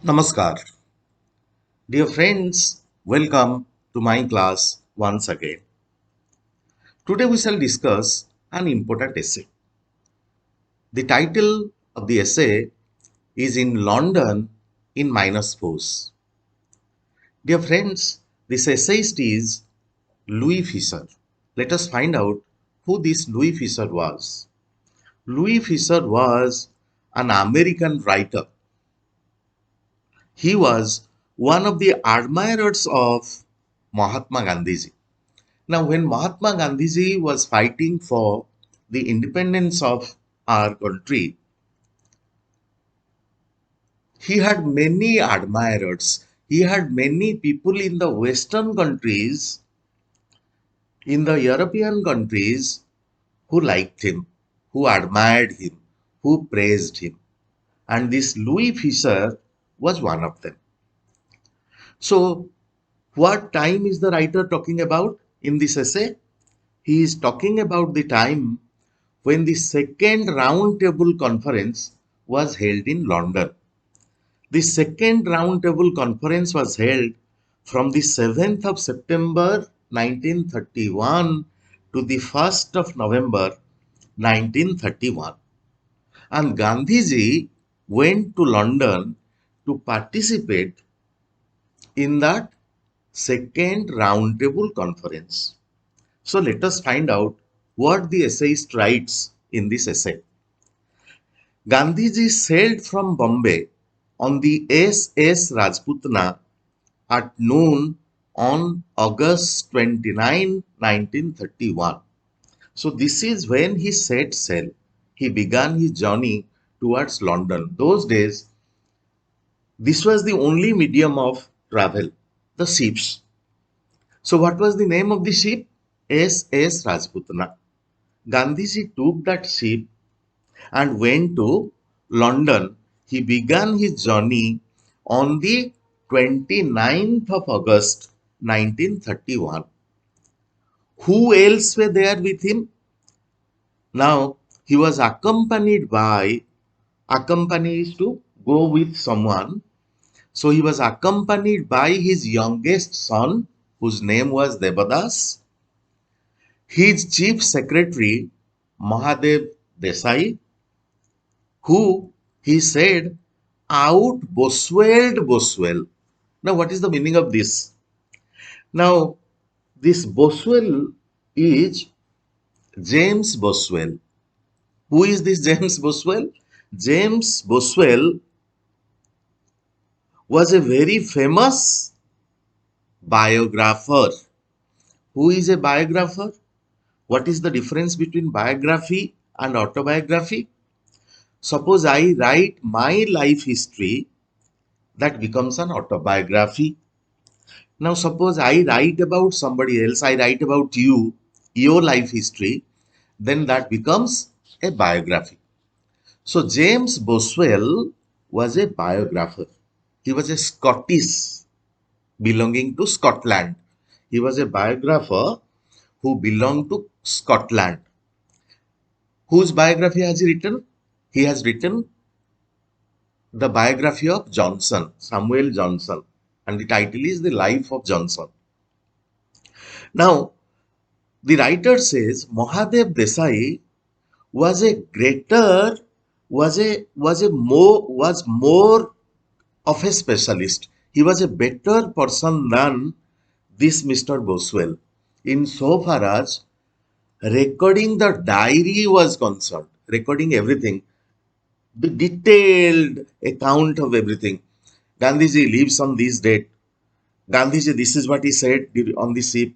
Namaskar. Dear friends, welcome to my class once again. Today we shall discuss an important essay. The title of the essay is In London in Minus Force. Dear friends, this essayist is Louis Fisher. Let us find out who this Louis Fisher was. Louis Fisher was an American writer. He was one of the admirers of Mahatma Gandhiji. Now, when Mahatma Gandhiji was fighting for the independence of our country, he had many admirers. He had many people in the Western countries, in the European countries, who liked him, who admired him, who praised him. And this Louis Fisher was one of them. So, what time is the writer talking about in this essay? He is talking about the time when the second roundtable conference was held in London. The second roundtable conference was held from the 7th of September 1931 to the 1st of November 1931. And Gandhiji went to London to participate in that second roundtable conference. So let us find out what the essayist writes in this essay. Gandhiji sailed from Bombay on the S.S. Rajputana at noon on August 29, 1931. So this is when he set sail. He began his journey towards London. Those days, this was the only medium of travel, the ships. So what was the name of the ship? S.S. Rajputana. Gandhiji took that ship and went to London. He began his journey on the 29th of August 1931. Who else were there with him? Now, he was accompanied to go with someone. So he was accompanied by his youngest son, whose name was Debadas, his chief secretary, Mahadev Desai, who he said out Boswelled Boswell. Now, what is the meaning of this? Now, this Boswell is James Boswell. Who is this James Boswell? James Boswell was a very famous biographer. Who is a biographer? What is the difference between biography and autobiography? Suppose I write my life history, that becomes an autobiography. Now, suppose I write about somebody else, I write about you, your life history, then that becomes a biography. So, James Boswell was a biographer. He was a Scottish belonging to Scotland. He was a biographer who belonged to Scotland. Whose biography has he written? He has written the biography of Johnson, Samuel Johnson, and the title is The Life of Johnson. Now, the writer says Mahadev Desai was a greater, was more of a specialist. He was a better person than this Mr. Boswell, insofar as recording the diary was concerned, recording everything, the detailed account of everything. Gandhiji lives on this date. Gandhiji, this is what he said on the ship.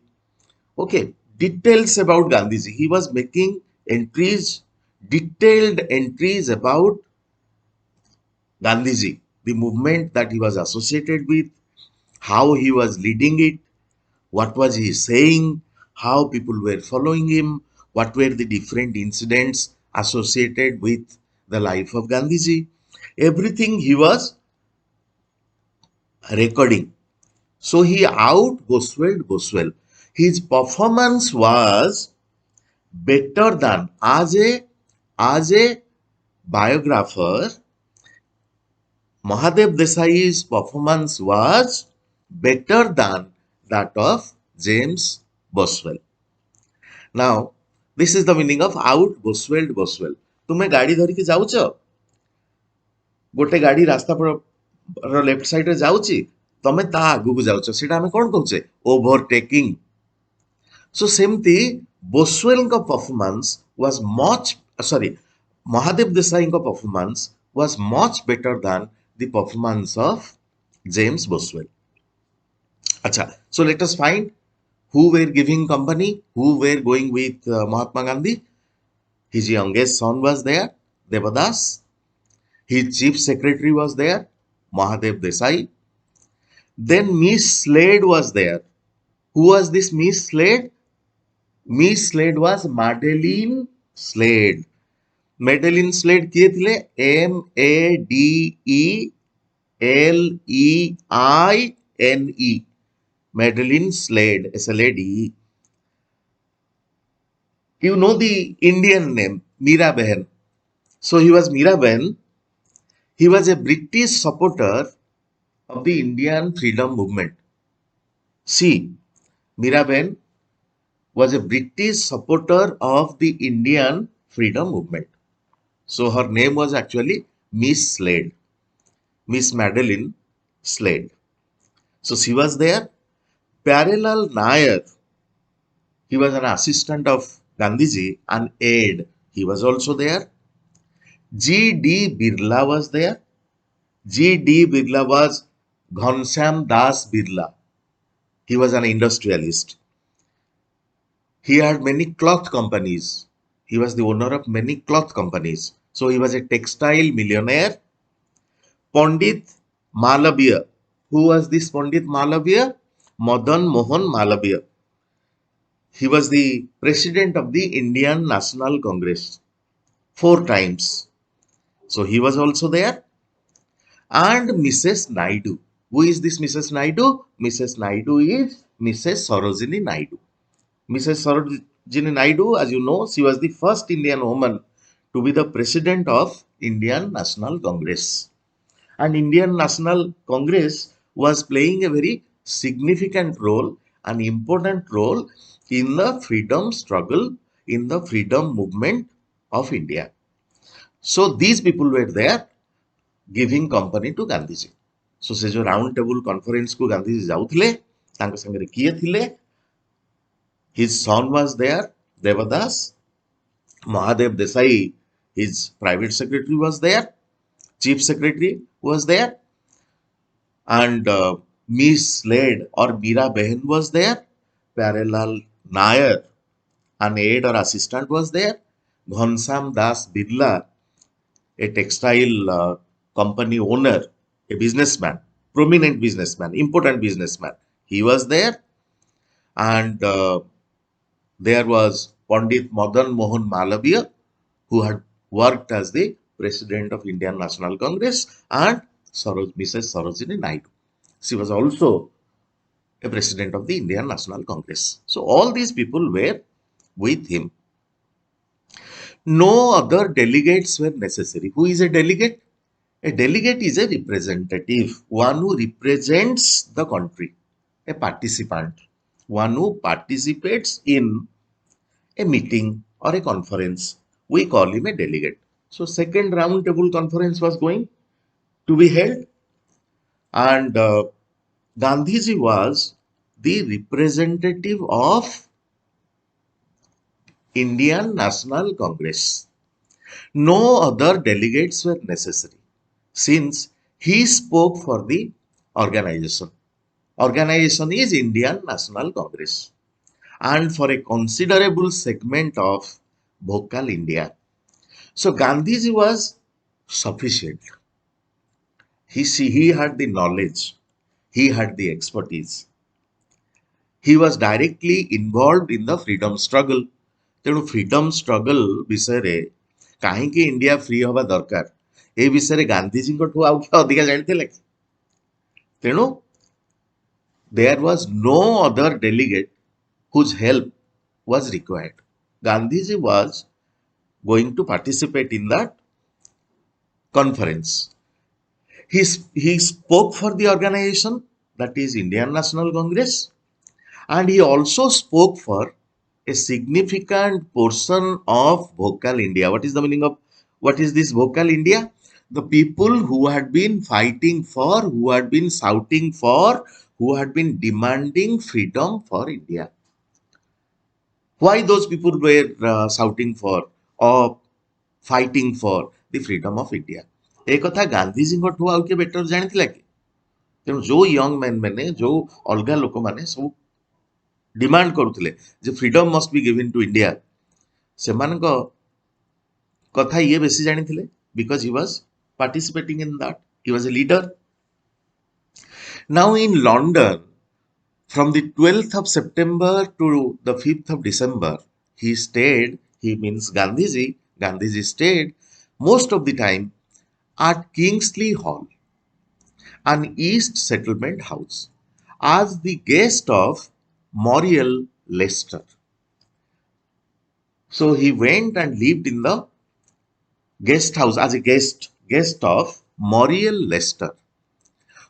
Okay, details about Gandhiji. He was making entries, detailed entries about Gandhiji, the movement that he was associated with, how he was leading it, what was he saying, how people were following him, what were the different incidents associated with the life of Gandhiji. Everything he was recording. So he out Boswell. His performance was better than as a biographer. Mahadev Desai's performance was better than that of James Boswell. Now, this is the meaning of out Boswell Boswell. ତୁମେ ଗାଡି ଧରିକି ଯାଉଛ, ଗୋଟେ ଗାଡି ରାସ୍ତା left ସାଇଡରେ ଯାଉଛି, ତମେ ତା ଆଗକୁ ଯାଉଛ, ସେଇଟା ଆମେ କଣ କହୁଛେ? ଓଭରଟେକିଂ। So ସେମିତି ବୋସୱେଲଙ୍କ performance was much sorry Mahadev Desaiଙ୍କ performance was much better than the performance of James Boswell. Acha, so let us find who were giving company, who were going with Mahatma Gandhi. His youngest son was there, Devadas. His chief secretary was there, Mahadev Desai. Then Miss Slade was there. Who was this Miss Slade? Miss Slade was Madeline Slade. Madeline Slade किए थे? Madeline. Madeline Slade, as a lady. You know the Indian name, Meera Behan. So he was Meera Behan. He was a British supporter of the Indian freedom movement. See, Meera Behan was a British supporter of the Indian freedom movement. So her name was actually Miss Slade, Miss Madeline Slade. So she was there. Parallel Nair, he was an assistant of Gandhiji, an aide. He was also there. G.D. Birla was there. G.D. Birla was Ghanshyam Das Birla. He was an industrialist. He had many cloth companies. He was the owner of many cloth companies. So he was a textile millionaire. Pandit Malaviya. Who was this Pandit Malaviya? Madan Mohan Malaviya. He was the president of the Indian National Congress 4 times. So he was also there. And Mrs. Naidu. Who is this Mrs. Naidu? Mrs. Naidu is Mrs. Sarojini Naidu. Mrs. Sarojini Naidu, as you know, she was the first Indian woman to be the president of Indian National Congress. And Indian National Congress was playing a very significant role, an important role in the freedom struggle, in the freedom movement of India. So these people were there giving company to Gandhiji. So se jo round table conference को गांधीजी जाउथिले, तांको संगे किए थिले? His son was there, Devadas. Mahadev Desai, his private secretary was there. Chief secretary was there. And Miss Slade or Meera Behan was there. Parallel Nair, an aide or assistant was there. Ghanshyam Das Birla, a textile company owner, a businessman, prominent businessman, important businessman. He was there. And there was Pandit Madan Mohan Malaviya, who had worked as the president of Indian National Congress, and Mrs. Sarojini Naidu. She was also a president of the Indian National Congress. So all these people were with him. No other delegates were necessary. Who is a delegate? A delegate is a representative, one who represents the country, a participant, one who participates in a meeting or a conference. We call him a delegate. So second round table conference was going to be held, and Gandhiji was the representative of Indian National Congress. No other delegates were necessary since he spoke for the organization. Organization is Indian National Congress, and for a considerable segment of Bhokal India. So Gandhiji was sufficient. He had the knowledge, he had the expertise. He was directly involved in the freedom struggle. ତେଣୁ freedom struggle ବିଷୟରେ କାହିଁକି India free ହବା ଦରକାର ଏ ବିଷୟରେ ଗାନ୍ଧିଜୀଙ୍କଠୁ ଆଉ କିଏ ଅଧିକା ଜାଣିଥିଲେ? ତେଣୁ there was no other delegate whose help was required. Gandhiji was going to participate in that conference. He spoke for the organization, that is Indian National Congress, and he also spoke for a significant portion of Vocal India. What is the meaning of what is this Vocal India? The people who had been fighting for, who had been shouting for, who had been demanding freedom for India. Why those people were shouting for or fighting for the freedom of India? ଏ କଥା ଗାନ୍ଧୀଜୀଙ୍କଠୁ ଆଉ କିଏ better ଜାଣିଥିଲା କି? ତେଣୁ ଯୋଉ young main ମାନେ ଯୋଉ ଅଲଗା ଲୋକମାନେ ସବୁ ଡିମାଣ୍ଡ କରୁଥିଲେ ଯେ freedom must B given to India, ସେମାନଙ୍କ କଥା ଇଏ ବେଶୀ ଜାଣିଥିଲେ because Hi was participating in that. He was a leader. Now in London, from the 12th of September to the 5th of December, he stayed, he means Gandhiji stayed most of the time at Kingsley Hall, an East Settlement house, as the guest of Muriel Lester. So he went and lived in the guest house as a guest of Muriel Lester,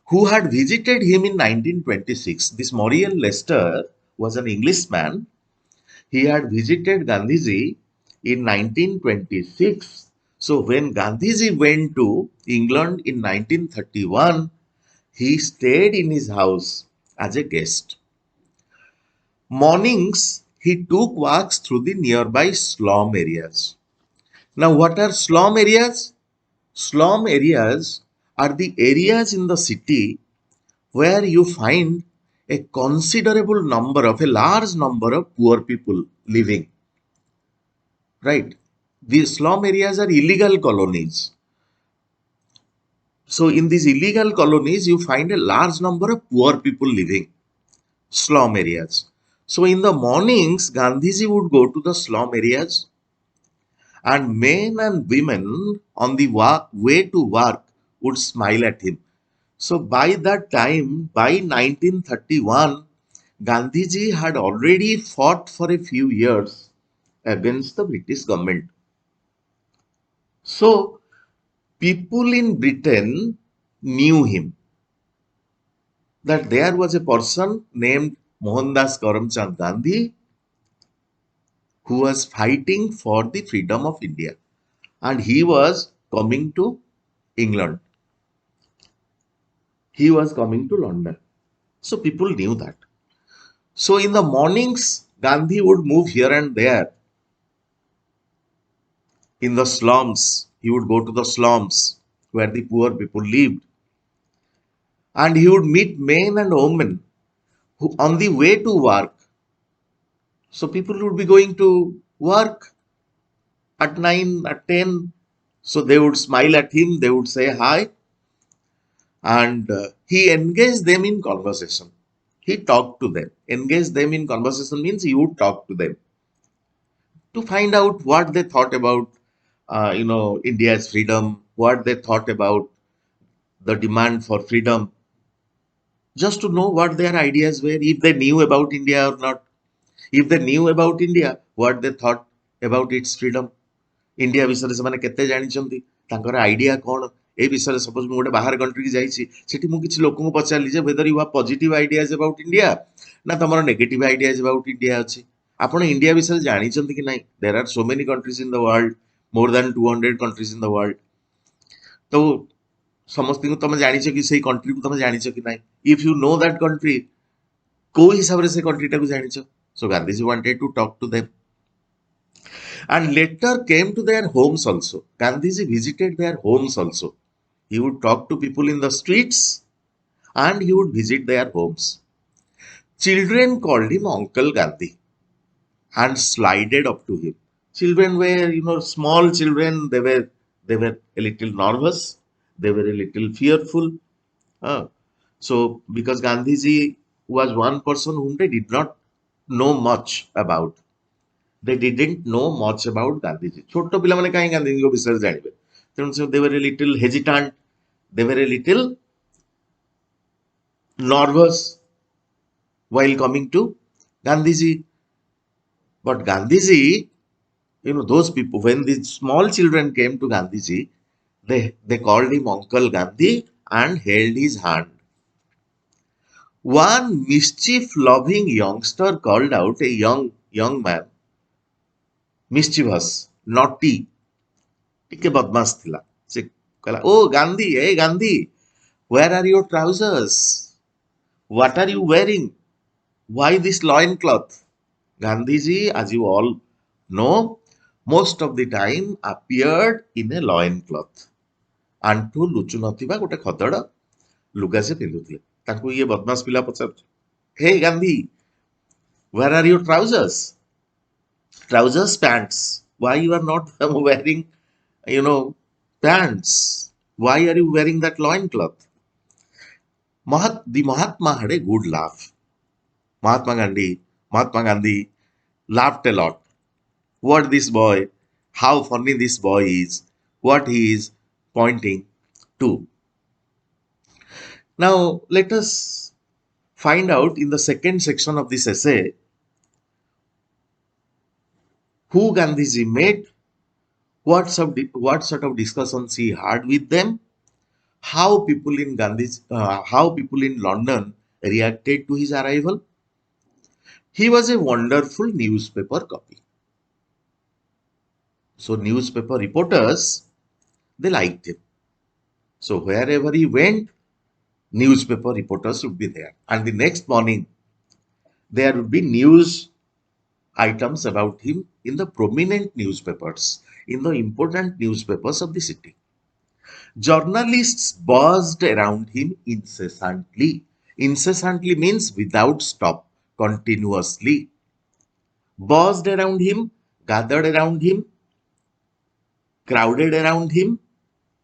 who had visited him in 1926. This Muriel Lester was an Englishman. He had visited Gandhiji in 1926. So when Gandhiji went to England in 1931, he stayed in his house as a guest. Mornings, he took walks through the nearby slum areas. Now, what are slum areas? Slum areas are the areas in the city where you find a considerable number of, a large number of poor people living, right? These slum areas are illegal colonies. So in these illegal colonies, you find a large number of poor people living, slum areas. So in the mornings, Gandhiji would go to the slum areas, and men and women on the way to work would smile at him. So by that time, by 1931, Gandhiji had already fought for a few years against the British government. So people in Britain knew him, that there was a person named Mohandas Karamchand Gandhi who was fighting for the freedom of India, and he was coming to England. He was coming to London. So people knew that. So in the mornings, Gandhi would move here and there in the slums. He would go to the slums where the poor people lived, and he would meet men and women who on the way to work. So people would be going to work at 9, at 10. So they would smile at him, they would say hi, and he engaged them in conversation. He talked to them. Engage them in conversation means he would talk to them to find out what they thought about, India's freedom, what they thought about the demand for freedom, just to know what their ideas were, if they knew about India or not. If they knew about India, what they thought about its freedom. India ବିଷୟରେ ସେମାନେ କେତେ ଜାଣିଛନ୍ତି, ତାଙ୍କର idea କ'ଣ ଏ ବିଷୟରେ। Suppose ମୁଁ ଗୋଟେ ବାହାର କଣ୍ଟ୍ରିକି ଯାଇଛି, ସେଠି ମୁଁ କିଛି ଲୋକଙ୍କୁ ପଚାରିଲି ଯେ whether you have positive ideas about India ନା ତମର ନେଗେଟିଭ ଆଇଡିଆଜ about India ଅଛି, ଆପଣ ଇଣ୍ଡିଆ ବିଷୟରେ ଜାଣିଛନ୍ତି କି ନାହିଁ। There are so many countries in the world, more than 200 countries in the world. ତ ସମସ୍ତଙ୍କୁ ତମେ ଜାଣିଛ କି ସେଇ କଣ୍ଟ୍ରିକୁ ତମେ ଜାଣିଛ କି ନାହିଁ। If you know that country, କୋଉ ହିସାବରେ ସେ କଣ୍ଟ୍ରିଟାକୁ ଜାଣିଛ। So Gandhiji wanted to talk to them, and later came to their homes also. Gandhiji visited their homes also. He would talk to people in the streets and he would visit their homes. Children called him Uncle Gandhi and slided up to him. Children were, small children. They were a little nervous. They were a little fearful. Uh, so because Gandhiji was one person whom they did not know much about. They didn't know much about Gandhiji. छोट पिलाମାନେ କାହିଁ ଗାନ୍ଧୀଙ୍କ ବିଷୟରେ ଜାଣିବେ। ତେଣୁ they were a little hesitant. They were a little nervous while coming to Gandhiji. But Gandhiji, those people, when these small children came to Gandhiji, they called him Uncle Gandhi and held his hand. One mischief-loving youngster called out, a young man, mischievous, naughty, ଟିକେ ବଦମାସ ଥିଲା। ସେ କହିଲା, "ଓ Gandhi, hey Gandhi, where are your trousers? What are you wearing? Why this loincloth?" Gandhiji, as you all know, most of the time appeared in a loincloth. ଆଣ୍ଠୁ ଲୁଚୁ ନଥିବା ଗୋଟେ ଖଦଡ଼ ଲୁଗା ସେ ପିନ୍ଧୁଥିଲେ। ତାଙ୍କୁ ଇଏ ବଦମାସ ପିଲା ପଚାରୁଛି, "ହେ Gandhi, where are your trousers? Trousers, pants. Why you are not wearing, you know, pants? Why are you wearing that loincloth?" The Mahatma had a good laugh. Mahatma Gandhi laughed a lot. What this boy, how funny this boy is, what he is pointing to. Now, let us find out in the second section of this essay who Gandhiji met, what sort of discussions he had with them, how people in London reacted to his arrival. He was a wonderful newspaper copy. So newspaper reporters, they liked him. So wherever he went, newspaper reporters would be there. And the next morning, there would be news items about him in the prominent newspapers, in the important newspapers of the city. Journalists buzzed around him incessantly. Incessantly means without stop, continuously. Buzzed around him, gathered around him, crowded around him.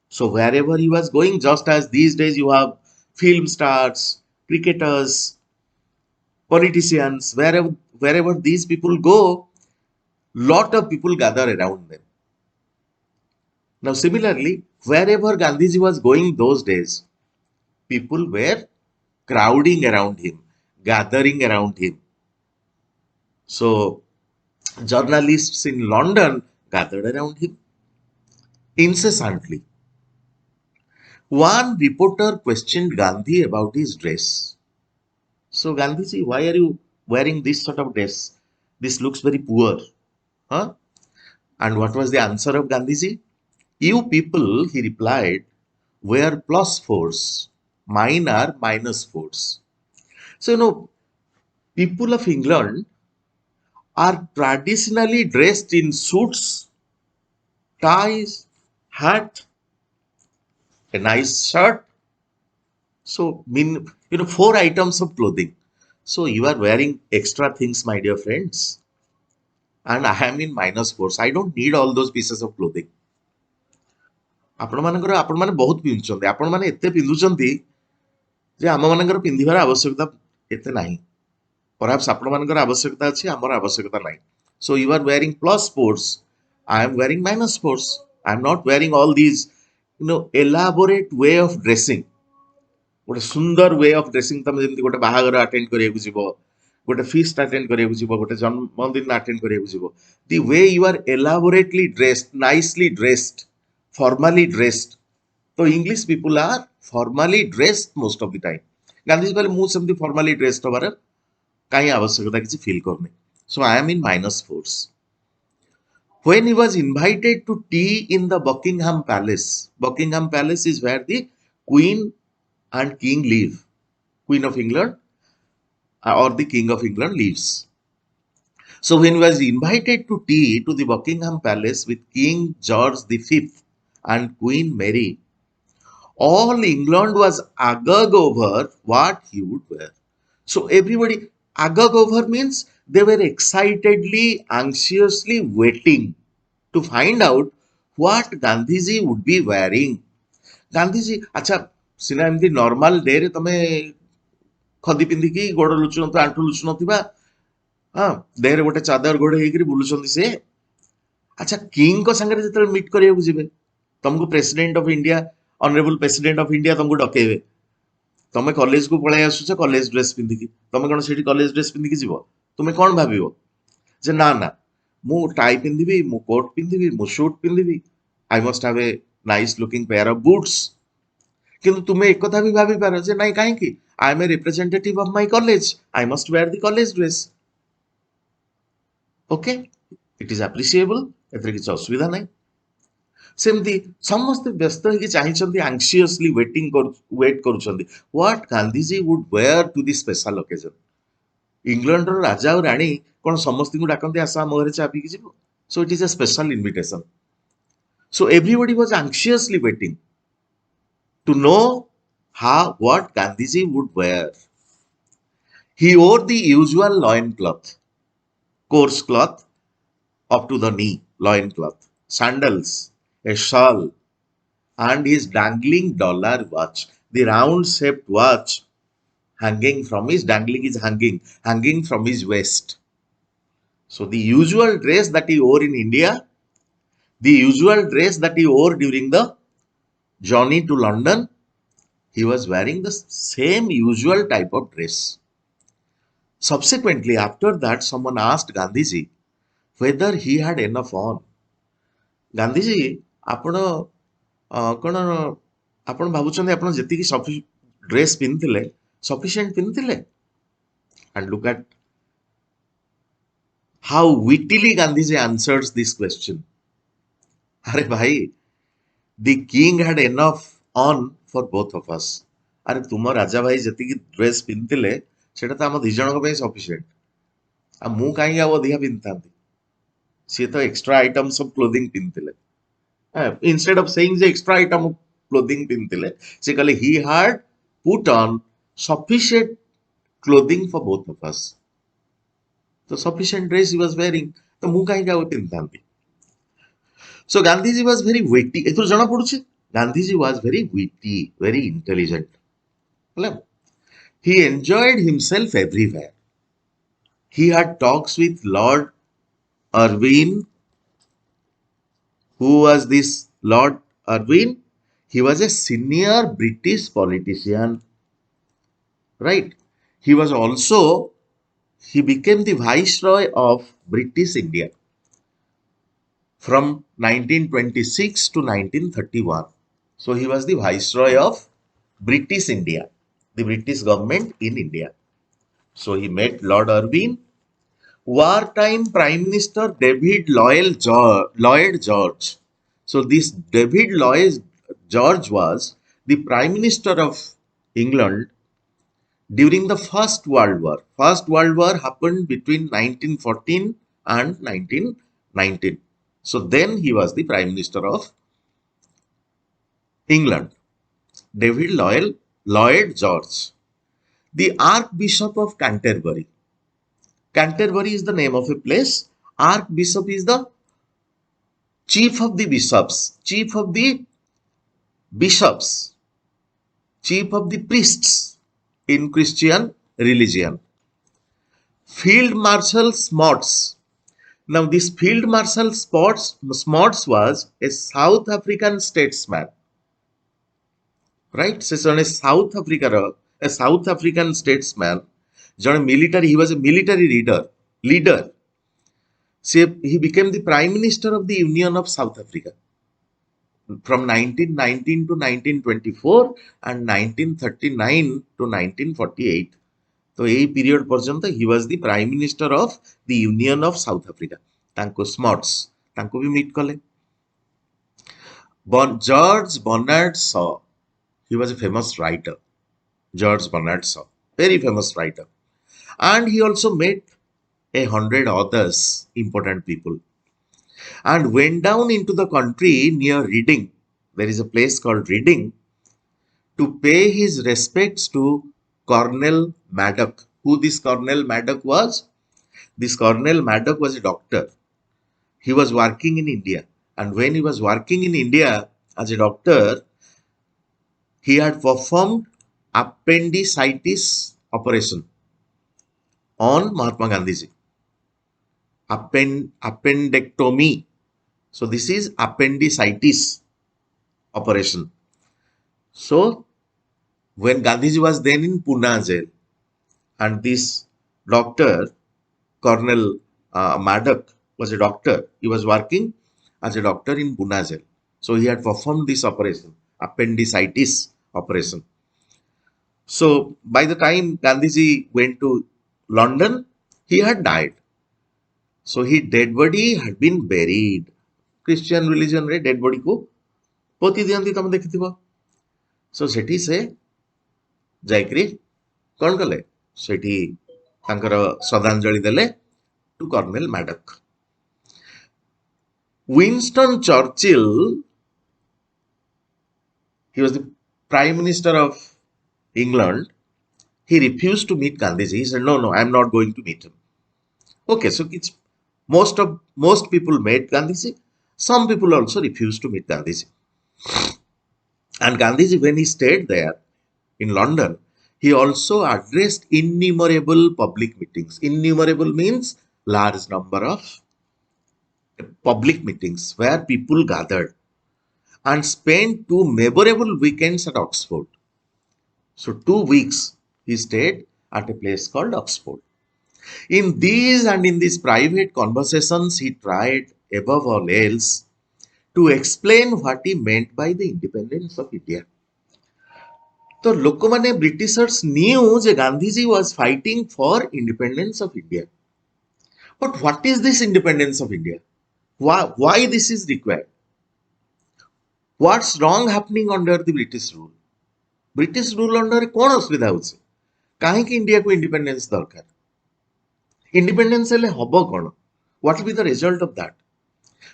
So wherever he was going, just as these days you have film stars, cricketers, politicians, wherever these people go, lot of people gather around them. Now similarly, wherever Gandhiji was going those days, people were crowding around him, gathering around him. So journalists in London gathered around him incessantly. One reporter questioned Gandhi about his dress. So Gandhiji, why are you wearing this sort of dress? This looks very poor. Huh? And what was the answer of Gandhiji? "You people," he replied, "wear plus force. Mine are minus force." So, people of England are traditionally dressed in suits, ties, hat, a nice shirt. So, four items of clothing. So, you are wearing extra things, my dear friends. And I am in minus force. I don't need all those pieces of clothing. ଆପଣମାନେ ବହୁତ ପିନ୍ଧୁଛନ୍ତି, ଆପଣମାନେ ଏତେ ପିନ୍ଧୁଛନ୍ତି ଯେ ଆମମାନଙ୍କର ପିନ୍ଧିବାର ଆବଶ୍ୟକତା ଏତେ ନାହିଁ। Perhaps ଆପଣମାନଙ୍କର ଆବଶ୍ୟକତା ଅଛି, ଆମର ଆବଶ୍ୟକତା ନାହିଁ। So you are wearing plus force, I am wearing minus force. I am not wearing all these elaborate way of dressing. ଗୋଟେ ସୁନ୍ଦର ୱେ ଅଫ୍ ଡ୍ରେସିଂ, ତମେ ଯେମିତି ଗୋଟେ ବାହାଘର ଆଟେଣ୍ଡ କରିବାକୁ ଯିବ, ଗୋଟେ ଫିଷ୍ଟ ଆଟେଣ୍ଡ କରିବାକୁ ଯିବ, ଗୋଟେ ଜନ୍ମଦିନ ଆଟେଣ୍ଡ କରିବାକୁ ଯିବ, the way you are elaborately dressed, nicely dressed, formally dressed. ତ English people are formally dressed most of the time. Gandhiji କହିଲେ ମୁଁ ସେମିତି ଫର୍ମାଲି ଡ୍ରେସ୍ଡ ହବାର କାହିଁ ଆବଶ୍ୟକତା କିଛି ଫିଲ୍ କରୁନି। So I aim in minus force. When he was invited to tea in the Buckingham Palace is where the Queen and King live. Queen of England or the King of England lives. So when he was invited to tea to the Buckingham Palace with King George V and Queen Mary, all England was agog over what he would wear. So everybody, agog over means they were excitedly, anxiously waiting to find out what Gandhiji would be wearing. Gandhiji, acha, ସିନା ଏମିତି normal ଡେରେ ତମେ ଖଦି ପିନ୍ଧିକି ଗୋଡ ଲୁଚୁ ନଥିବ, ଆଣ୍ଠୁ ଲୁଚୁ ନଥିବା, ହଁ, ଦେହରେ ଗୋଟେ ଚାଦର ଘୋଡେଇ ହେଇକିରି ବୁଲୁଛନ୍ତି ସେ। ଆଚ୍ଛା, କିଙ୍ଗଙ୍କ ସାଙ୍ଗରେ ଯେତେବେଳେ ମିଟ୍ କରିବାକୁ ଯିବେ, ତମକୁ president of India, honourable president of India ତମକୁ ଡକେଇବେ, ତମେ କଲେଜକୁ ପଳେଇ ଆସୁଛ କଲେଜ ଡ୍ରେସ ପିନ୍ଧିକି, ତମେ କଣ ସେଠି କଲେଜ ଡ୍ରେସ ପିନ୍ଧିକି ଯିବ? ତୁମେ କଣ ଭାବିବ ଯେ ନା ନା, ମୁଁ ଟାଇ ପିନ୍ଧିବି, ମୁଁ କୋଟ୍ ପିନ୍ଧିବି, ମୁଁ ସୁଟ୍ ପିନ୍ଧିବି, I must have a nice looking pair of boots. କିନ୍ତୁ ତୁମେ ଏକଥା ବି ଭାବିପାର ଯେ ନାଇଁ କାହିଁକି I am a representative of my college, I must wear the college dress. Okay, it is appreciable, ଏଥିରେ କିଛି ଅସୁବିଧା ନାହିଁ। ସେମିତି ସମସ୍ତେ ବ୍ୟସ୍ତ ହେଇକି ଚାହିଁଛନ୍ତି, ଆଂସିୟସଲି ୱେଟ୍ କରୁଛନ୍ତି what Gandhiji would wear to the special occasion. ଇଂଲଣ୍ଡର ରାଜା ଆଉ ରାଣୀ କଣ ସମସ୍ତଙ୍କୁ ଡାକନ୍ତି ଆସ ଆମ ଘରେ ଚା ପିଇକି ଯିବ? So it is a special invitation. So everybody was anxiously waiting to know how what Gandhiji would wear. He wore the usual loin cloth, coarse cloth up to the knee, loin cloth, sandals, a shawl, and his dangling dollar watch, the round-shaped watch hanging from his dangling is hanging from his waist. So the usual dress that he wore in India, the usual dress that he wore during the journey to London, he was wearing the same usual type of dress. Subsequently, after that, someone asked Gandhiji whether he had enough on. Gandhiji, ଆପଣ କଣ ଆପଣ ଭାବୁଛନ୍ତି ଆପଣ ଯେତିକି dress ପିନ୍ଧିଥିଲେ sufficient ପିନ୍ଧିଥିଲେ? And look at how wittily Gandhiji answers this question. अरे भाई, the king had enough on for both of us. ଆରେ ତୁମ ରାଜା ଭାଇ ଯେତିକି ଡ୍ରେସ୍ ପିନ୍ଧିଥିଲେ ସେଟା ତ ଆମ ଦି ଜଣଙ୍କ ପାଇଁ ସଫିସିଏଣ୍ଟ। ଆଉ ମୁଁ କାହିଁକି ଆଉ ଅଧିକା ପିନ୍ଧିଥାନ୍ତି? ସିଏ ତ ଏକ୍ସଟ୍ରା ଆଇଟମ୍ସ ଅଫ୍ କ୍ଲୋଦିଂ ପିନ୍ଧିଥିଲେ। Instead of saying the extra item of clothing ପିନ୍ଧିଥିଲେ, ସେ କହିଲେ he had put on sufficient clothing for both of us. So sufficient dress he was wearing. ତ ମୁଁ କାହିଁକି ଆଉ ପିନ୍ଧିଥାନ୍ତି? So Gandhiji was very witty. ଏଥିରୁ ଜଣା ପଡୁଛି Gandhiji was very witty, very intelligent. ହେଲା? He enjoyed himself everywhere. He had talks with Lord Irwin. Who was this Lord Irwin? He was a senior British politician, right? He was also, he became the Viceroy of British India from 1926 to 1931. So he was the Viceroy of British India, the British government in India. So he met Lord Irwin. Wartime Prime Minister Lloyd George. So this David Lloyd George was the Prime Minister of England during the First World War. First World War happened between 1914 and 1919. So then he was the Prime Minister of England. David Lloyd George. The Archbishop of Canterbury. Canterbury is the name of a place. Archbishop is the chief of the bishops, chief of the bishops, chief of the priests in Christian religion. Field Marshal Smuts. Now this Field Marshal Smuts was a South African statesman. Right? So a South African statesman. He was a military leader. He became the Prime Minister of the Union of South Africa from 1919 to 1924 and 1939 to 1948. So a period पर्यंत he was the Prime Minister of the Union of South Africa. तांको Smuts, तांको भी meet कले. George Bernard Shaw, he was a famous writer. George Bernard Shaw, very famous writer, and he also met 100 others, important people, and went down into the country near Reading. There is a place called Reading, to pay his respects to Cornell Maddock. Who this Cornell Maddock was? This Cornell Maddock was a doctor. He was working in India. And when he was working in India as a doctor, he had performed appendicitis operation on Mahatma Gandhiji. Appendectomy. So this is appendicitis operation. So when Gandhiji was then in Pune jail, and this doctor, Colonel Maddock, was a doctor. He was working as a doctor in Pune jail. So he had performed this operation, appendicitis operation. So by the time Gandhiji went to London, he had died. So his dead body had been buried. Christian religion रे dead body को पोती दियंती तमे देखिथिबो. So सेठी से ଯାଇକରି କଣ କଲେ ସେଠି ତାଙ୍କର ଶ୍ରଦ୍ଧାଞ୍ଜଳି ଦେଲେ to colonel Maddock. Winston Churchill, he was the prime minister of England. He refused to meet Gandhiji. He said, no, I'm not going to meet him. Okay, so it's most people met Gandhiji. Some people also refused to meet Gandhiji. And Gandhiji, when he stayed there in London, he also addressed innumerable public meetings. Innumerable means large number of public meetings where people gathered and spent 2 memorable weekends at Oxford. So 2 weeks he stayed at a place called Oxford. In these and in these private conversations, he tried above all else to explain what he meant by the independence of India. So Lokomane Britishers knew that Gandhiji was fighting for independence of India. But what is this independence of India? Why this is required? What's wrong happening under the British rule? British rule under कौन असुविधा होउछि? काहेकि India को independence दरकार? Independence हेले हबो कोन? What will be the result of that?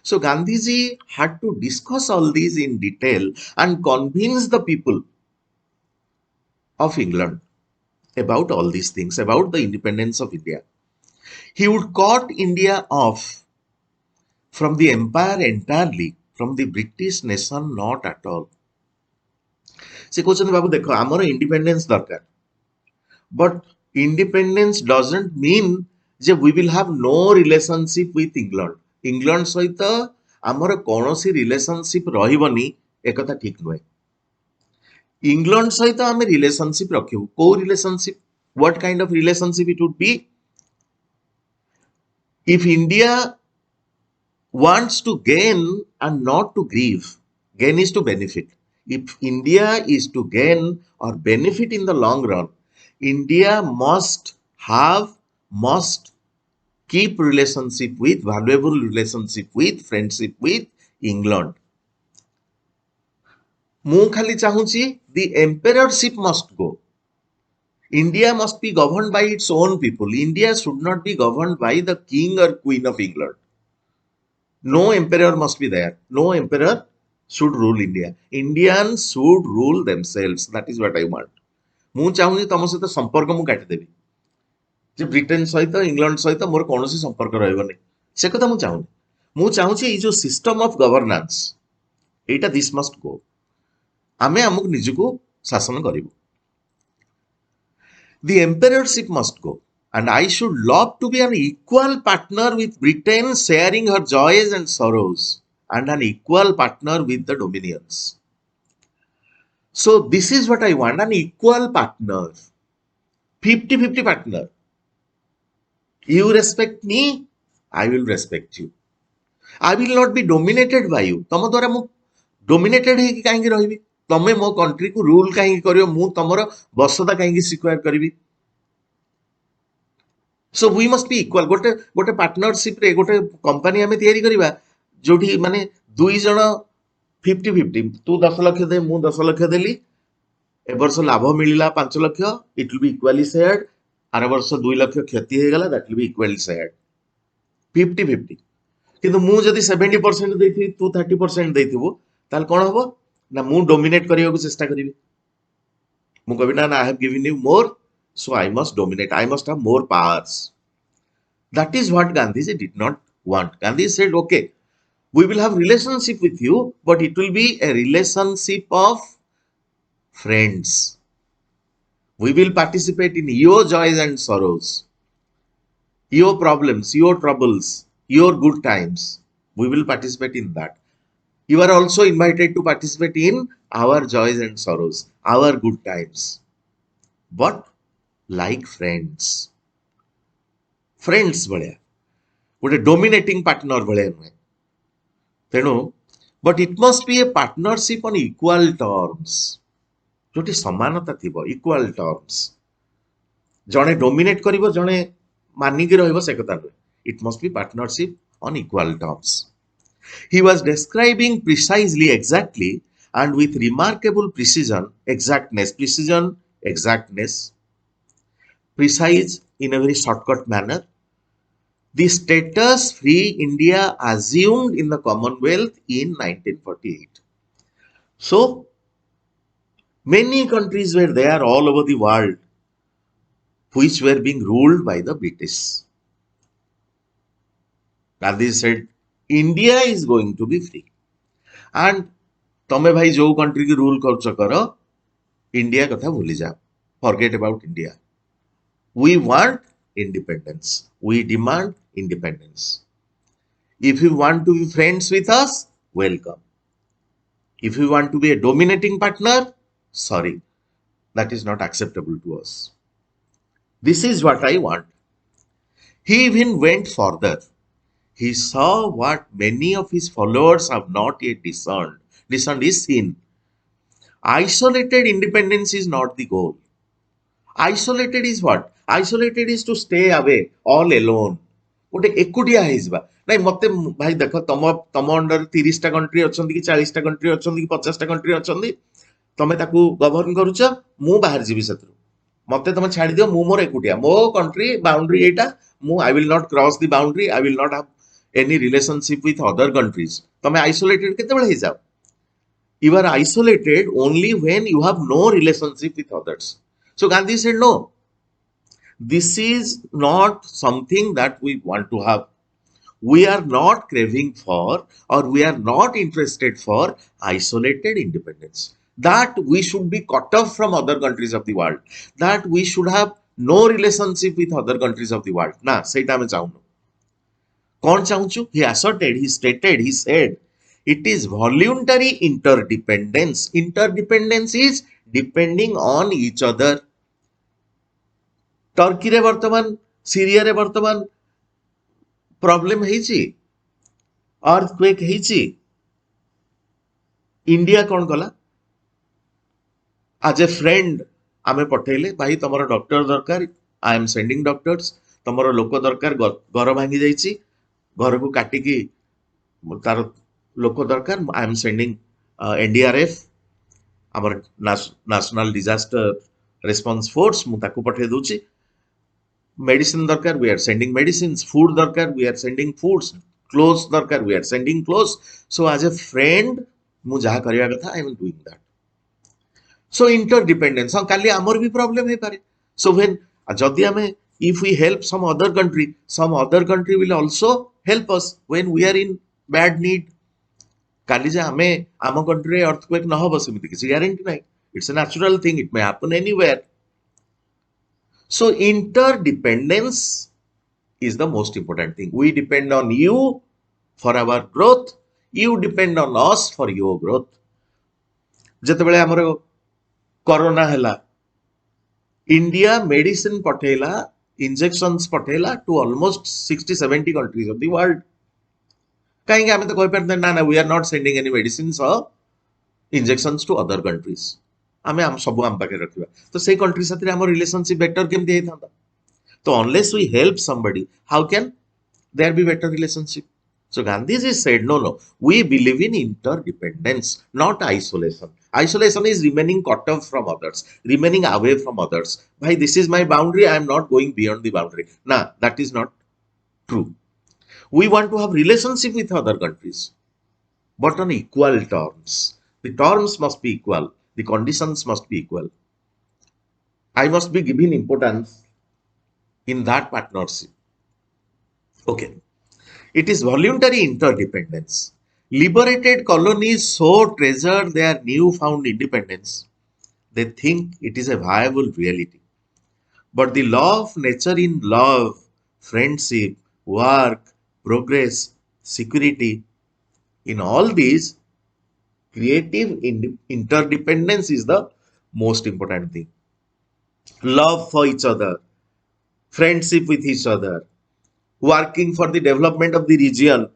So Gandhiji had to discuss all these in detail and convince the people of England about all these things, about the independence of India. He would cut India off from the empire entirely, from the British nation, not at all. Se कहउछन बाबू देखो हमर independence दरकार. But independence doesn't mean that we will have no relationship with England. England सहित आमर कौनसी relationship रहिबनी एकथा ठीक नुहे. England सहित आमे relationship रखिबु. को relationship? What kind of relationship it would be? If India wants to gain and not to grieve, gain is to benefit. If India is to gain or benefit in the long run, India must keep relationship with, valuable relationship with, friendship with England. ମୁଁ ଖାଲି ଚାହୁଁଛି the emperorship must go. India must be governed by its own people. India should not be governed by the king or queen of England. No emperor must be there. No emperor should rule India. Indians should rule themselves. That is what I want. ମୁଁ ଚାହୁଁଛି ତମ ସହିତ ସମ୍ପର୍କ ମୁଁ କାଟିଦେବି. ଯେ Britain ସହିତ England ସହିତ ମୋର କୌଣସି ସମ୍ପର୍କ ରହିବନି. ସେ କଥା ମୁଁ ଚାହୁଁନି. ମୁଁ ଚାହୁଁଛି ଏଇ ଯୋଉ ସିଷ୍ଟମ ଅଫ ଗଭର୍ନାନ୍ସ ଏଇଟା ଦିସ୍ ମଷ୍ଟ ଗୋ. ଆମେ ଆମକୁ ନିଜକୁ ଶାସନ କରିବୁ. The emperorship must go. And I should love to be an equal partner with Britain, sharing her joys and sorrows, and an equal partner with the dominions. So this is what I want, an equal partner. 50-50 partner. You respect me, I will respect you. I will not be dominated by you. तम द्वारा मु dominated है कि काहेंगे रहिबी? तमे मो country को rule काहेंगे करियो? मु तमरो बसदा काहेंगे स्वीकार करिबी? So we must be equal. गोटे पार्टनरशिप रे गोटे कंपनी हमें तैयारी करिबा जोठी माने दुई जण 50-50 तू 10 लाख दे मु 10 लाख देली ए वर्ष लाभ मिलिला 5 lakh it will be equally shared आर वर्ष 2 लाख क्षति हे गला that will be equally shared 50-50 किंतु मु जदी 70% देथि तू 30% देथिबो ताल कोन हबो ना मु डोमिनेट करियो को चेष्टा करिवि मु कहबि ना I have given you more so I must dominate, I must have more powers. That is what Gandhiji did not want. Gandhi said, okay, we will have relationship with you, but it will be a relationship of friends. We will participate in your joys and sorrows, your problems, your troubles, your good times. We will participate in that. You are also invited to participate in our joys and sorrows, our good times. But like friends. Friends भलिया गोटे dominating partner भलिया नुहे तेणु but it must be a partnership on equal terms. जोटी समानता थिबो equal terms जणे dominate करिवो जणे मानिकी रहिबो से कथा नुहे it must be partnership on equal terms he was describing precisely exactly and with remarkable exactness precise in a very shortcut manner the status free India assumed in the Commonwealth in 1948. So, many countries were there all over the world which were being ruled by the British. Gandhi said, India is going to be free. And तमे भाई जो country की rule कर करो India कथा भूली जाओ forget about India we want independence we demand independence if you want to be friends with us welcome if you want to be a dominating partner, sorry, that is not acceptable to us. This is what I want. He even went further. He saw what many of his followers have not yet discerned. Discerned is sin. Isolated independence is not the goal. Isolated is what? Isolated is to stay away, all alone. गोटे एकुटिया ହେଇଯିବା ନାଇଁ ମତେ ଭାଇ ଦେଖ ତମ under 30टा country अछंती कि 40टा country अछंती कि 50टा country अछंती तमे ताकू गवर्न करूछ मु बाहर जीवी सेतु मते तमे छाडी दियो मु मोर एकुटिया मो कंट्री बाउंड्री एटा मु I will not cross the boundary I will not have any relationship with other countries तमे आइसोलेटेड केते बेले हे जाओ you are isolated only when you have no relationship with others so Gandhi said no this is not something that we want to have we are not craving for or we are not interested for isolated independence that we should be cut off from other countries of the world that we should have no relationship with other countries of the world na seita ame chahunu kon chahuchu he stated he said it is voluntary interdependence is depending on each other Turkey रे वर्तमान Syria रे वर्तमान problem हेची earthquake हेची India कौन कला आज ए friend आमे पठेले भाई तमरो डॉक्टर दरकार आई एम सेंडिंग डॉक्टर्स तमरो लोक दरकार घर भांगी जाइची घर को काटिकी तार लोक दरकार आई एम सेंडिंग एनडीआरएफ आमर नेशनल डिजास्टर रेस्पॉन्स फोर्स मु ताकू पठे दूची medicine darkar we are sending medicines food darkar we are sending foods clothes darkar we are sending clothes so as a friend mu jaha kariya katha I am doing that so interdependence ha kali amar bhi problem he pare so when jodi ame if we help some other country will also help us when we are in bad need kali je ame am country re earthquake na hobo semiti kisi guarantee nahi it's a natural thing it may happen anywhere so interdependence is the most important thing. We depend on you for our growth. You depend on us for your growth. जेतेबेले हमर corona हैला India medicine पठेला injections पठेला to almost 60-70 countries of the world कहीं आमे तो कहि परते ना ना we are not sending any medicines और इंजेक्शंस टू अदर कंट्रीज आमे हम सब हम पाके रखिबा तो से कंट्री साथे हमर रिलेशनशिप बेटर केमती हे थांदा तो unless we help somebody how can there be better relationship so Gandhiji said no we believe in interdependence not isolation is remaining cut off from others remaining away from others bhai this is my boundary I am not going beyond the boundary nah that is not true we want to have relationship with other countries but on equal terms the terms must be equal the conditions must be equal I must be given importance in that partnership okay it is voluntary interdependence liberated colonies so treasure their newfound independence they think it is a viable reality but the law of nature in love friendship work progress security in all these creative interdependence is the most important thing love for each other friendship with each other working for the development of the region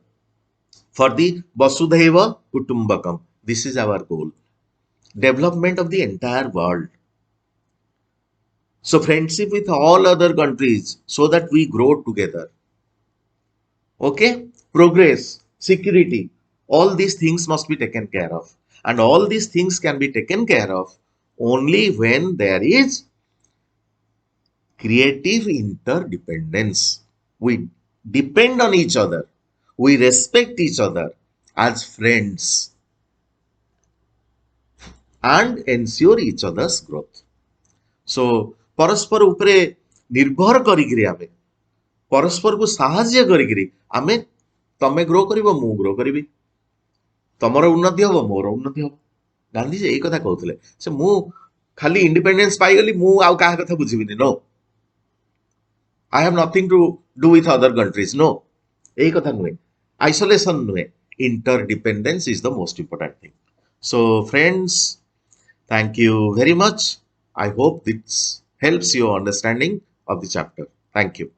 for the vasudhaiva kutumbakam this is our goal development of the entire world. So friendship with all other countries so that we grow together. Okay? Progress, security, all these things must be taken care of. And all these things can be taken care of only when there is creative interdependence. We depend on each other. We respect each other as friends and ensure each other's growth. So परस्पर उपरे निर्भर करिकिरी आमे परस्पर को साहाय्य करिकिरी आमे तमे grow करिवो मु ग्रो करिवि तमर उन्नति हबो मोर उन्नति हबो गांधीजी एई कथा कहउथिले से मु खाली इंडिपेंडेंस पाई गली मु आउ काहा कथा बुझिबिनी no I have nothing to do with other countries no एई कथा नुहे आइसोलेशन नुहे interdependence is the most important thing so friends thank you very much. I hope this helps your understanding of the chapter. Thank you.